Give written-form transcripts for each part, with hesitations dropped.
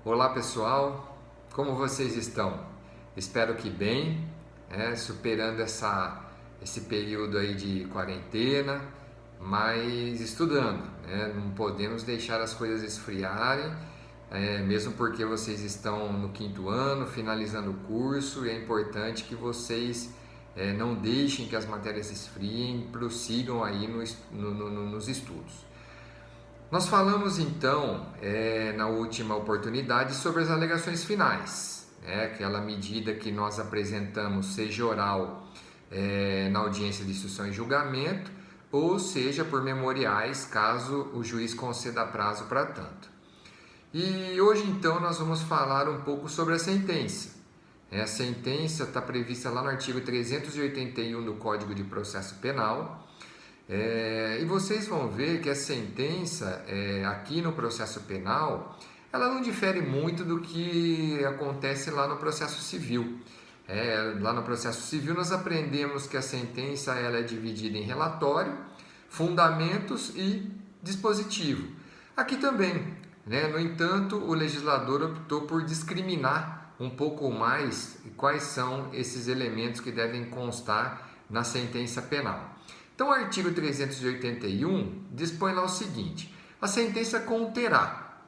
Olá pessoal, como vocês estão? Espero que bem, superando esse período aí de quarentena, mas estudando, não podemos deixar as coisas esfriarem, mesmo porque vocês estão no quinto ano, finalizando o curso, e é importante que vocês não deixem que as matérias esfriem, prossigam aí nos estudos. Nós falamos então, na última oportunidade, sobre as alegações finais, aquela medida que nós apresentamos, seja oral, na audiência de instrução e julgamento, ou seja por memoriais, caso o juiz conceda prazo para tanto. E hoje então nós vamos falar um pouco sobre a sentença. A sentença está prevista lá no artigo 381 do Código de Processo Penal. E vocês vão ver que a sentença aqui no processo penal, ela não difere muito do que acontece lá no processo civil. Lá no processo civil nós aprendemos que a sentença ela é dividida em relatório, fundamentos e dispositivo. Aqui também, no entanto, o legislador optou por discriminar um pouco mais quais são esses elementos que devem constar na sentença penal. Então, o artigo 381 dispõe lá o seguinte: a sentença conterá,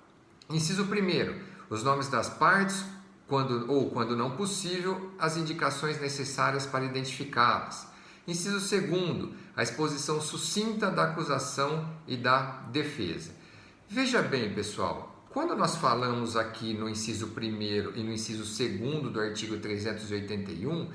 inciso 1º, os nomes das partes, quando não possível, as indicações necessárias para identificá-las. Inciso 2º, a exposição sucinta da acusação e da defesa. Veja bem, pessoal, quando nós falamos aqui no inciso 1º e no inciso 2º do artigo 381,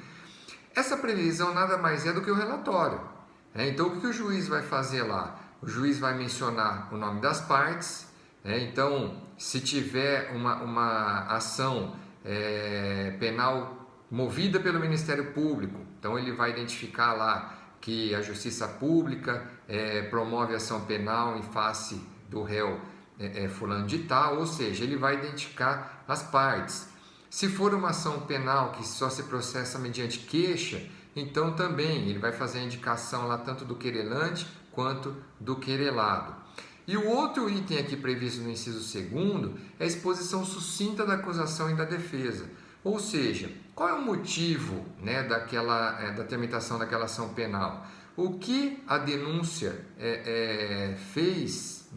essa previsão nada mais é do que o relatório. Então, o que o juiz vai fazer lá? O juiz vai mencionar o nome das partes. Então, se tiver uma ação penal movida pelo Ministério Público, então ele vai identificar lá que a Justiça Pública promove ação penal em face do réu fulano de tal, ou seja, ele vai identificar as partes. Se for uma ação penal que só se processa mediante queixa, então também ele vai fazer a indicação lá tanto do querelante quanto do querelado. E o outro item aqui previsto no inciso 2º é a exposição sucinta da acusação e da defesa. Ou seja, qual é o motivo da tramitação daquela ação penal? O que a denúncia fez,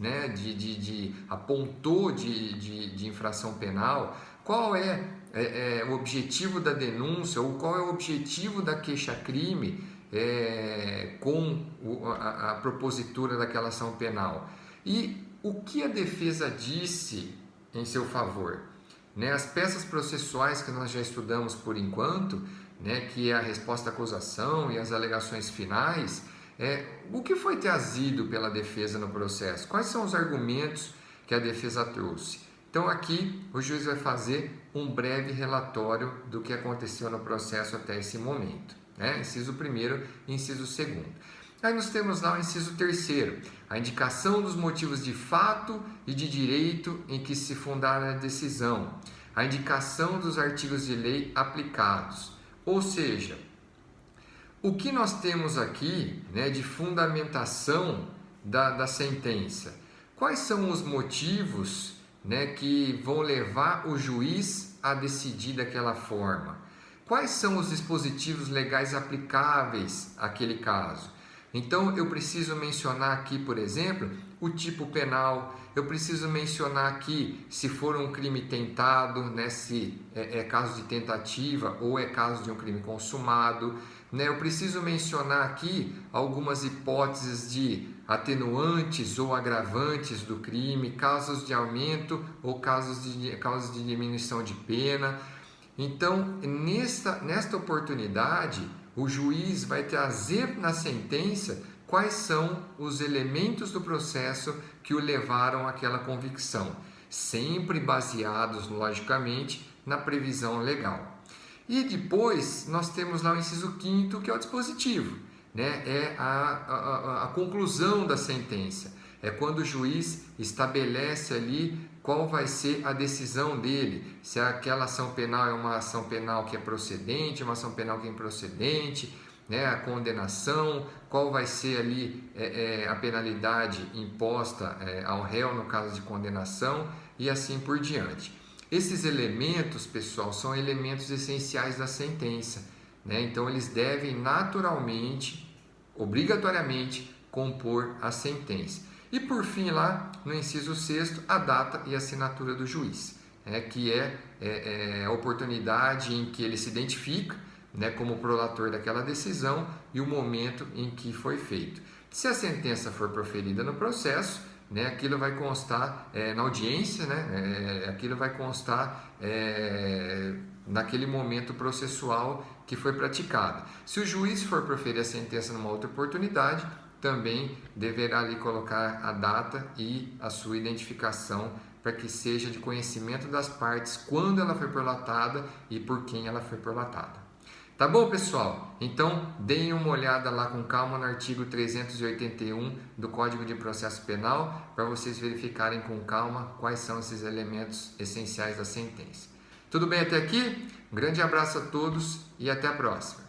apontou de infração penal? Qual é o objetivo da denúncia ou qual é o objetivo da queixa-crime com a propositura daquela ação penal? E o que a defesa disse em seu favor? As peças processuais que nós já estudamos por enquanto, que é a resposta à acusação e as alegações finais, o que foi trazido pela defesa no processo? Quais são os argumentos que a defesa trouxe? Então aqui o juiz vai fazer um breve relatório do que aconteceu no processo até esse momento. Inciso 1º e inciso 2º. Aí nós temos lá o inciso 3º, a indicação dos motivos de fato e de direito em que se fundar a decisão, a indicação dos artigos de lei aplicados. Ou seja, o que nós temos aqui de fundamentação da sentença? Quais são os motivos que vão levar o juiz a decidir daquela forma? Quais são os dispositivos legais aplicáveis àquele caso? Então, eu preciso mencionar aqui, por exemplo, o tipo penal. Eu preciso mencionar aqui se for um crime tentado, se é caso de tentativa ou é caso de um crime consumado. Eu preciso mencionar aqui algumas hipóteses de atenuantes ou agravantes do crime, casos de aumento ou casos de diminuição de pena. Então, nesta oportunidade, o juiz vai trazer na sentença quais são os elementos do processo que o levaram àquela convicção, sempre baseados, logicamente, na previsão legal. E depois nós temos lá o inciso 5º, que é o dispositivo, é a conclusão da sentença, é quando o juiz estabelece ali qual vai ser a decisão dele, se aquela ação penal é uma ação penal que é procedente, uma ação penal que é improcedente, a condenação, qual vai ser ali a penalidade imposta ao réu no caso de condenação e assim por diante. Esses elementos, pessoal, são elementos essenciais da sentença, né? Então eles devem naturalmente, obrigatoriamente, compor a sentença. E por fim, lá no inciso 6º, a data e assinatura do juiz, que é a oportunidade em que ele se identifica, né, como prolator daquela decisão e o momento em que foi feito. Se a sentença for proferida no processo, né, aquilo vai constar na audiência, né, aquilo vai constar naquele momento processual que foi praticado. Se o juiz for proferir a sentença numa outra oportunidade, também deverá ali colocar a data e a sua identificação para que seja de conhecimento das partes quando ela foi prolatada e por quem ela foi prolatada. Tá bom, pessoal? Então, deem uma olhada lá com calma no artigo 381 do Código de Processo Penal para vocês verificarem com calma quais são esses elementos essenciais da sentença. Tudo bem até aqui? Um grande abraço a todos e até a próxima.